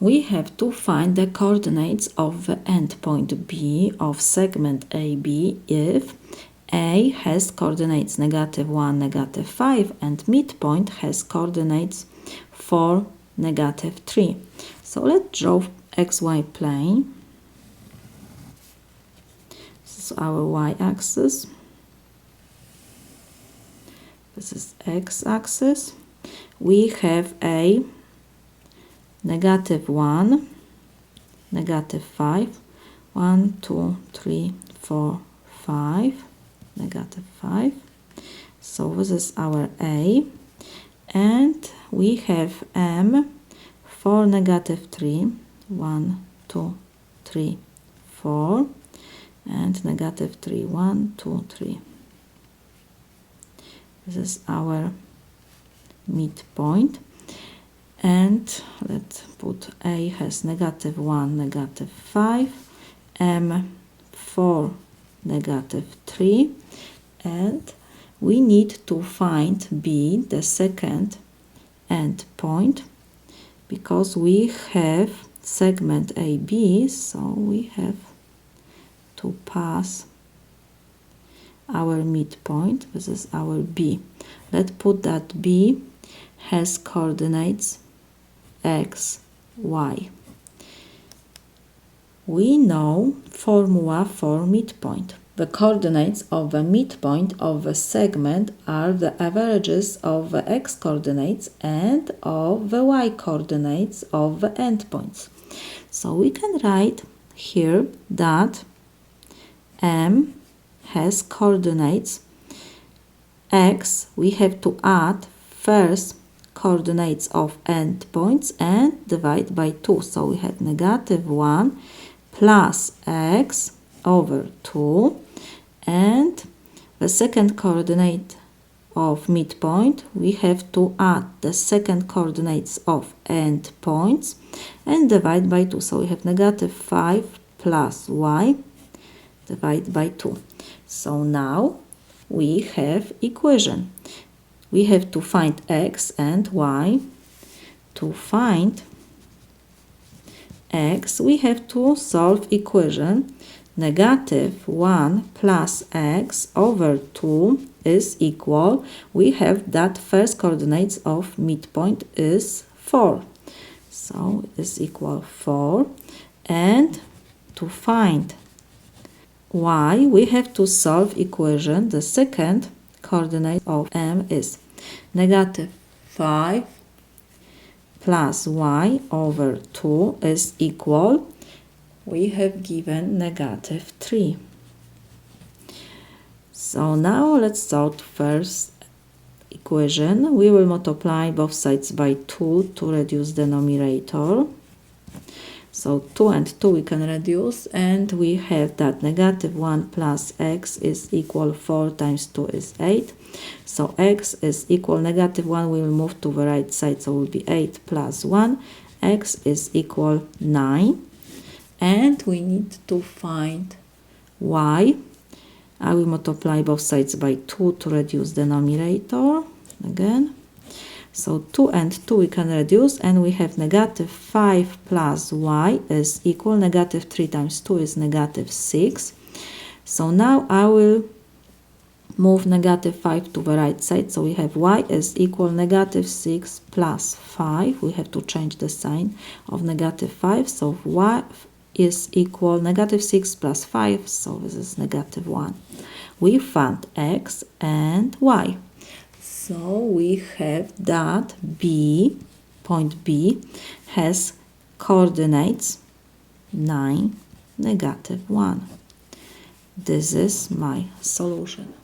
we have to find the coordinates of the endpoint B of segment AB if A has coordinates -1, -5 and midpoint has coordinates 4, -3. So let's draw xy plane. This is our y-axis. This is x-axis. We have a -1, -5, 1, 2, 3, 4, 5, -5. So this is our A, and we have M for -3, 1, 2, 3, 4, and -3, 1, 2, 3. This is our midpoint. And let's put A has -1, -5, M 4, -3, and we need to find B, the second endpoint, because we have segment AB, so we have to pass our midpoint. This is our B. Let's put that B has coordinates x, y. We know formula for midpoint. The coordinates of the midpoint of the segment are the averages of the x coordinates and of the y coordinates of the endpoints. So we can write here that M has coordinates x. We have to add first coordinates of endpoints and divide by 2. So we have -1 plus x over 2, and the second coordinate of midpoint, we have to add the second coordinates of endpoints and divide by 2. So we have -5 plus y divide by 2. So now we have equation. We have to find x and y. To find x, we have to solve equation -1 plus x over 2 is equal. We have that first coordinates of midpoint is 4. So it is equal 4. And to find y, we have to solve equation. The second coordinate of M is -5 plus y over 2 is equal. We have given -3. So now let's solve first equation. We will multiply both sides by 2 to reduce the numerator. So 2 and 2 we can reduce, and we have that -1 plus x is equal 4 times 2 is 8. So x is equal -1, we will move to the right side, so it will be 8 plus 1. X is equal 9. And we need to find y. I will multiply both sides by 2 to reduce the numerator again. So 2 and 2 we can reduce, and we have -5 plus y is equal -3 times 2 is -6. So now I will move -5 to the right side. So we have y is equal -6 plus 5. We have to change the sign of -5. So y is equal -6 plus 5. So this is -1. We found x and y. So we have that B, point B, has coordinates 9, -1. This is my solution.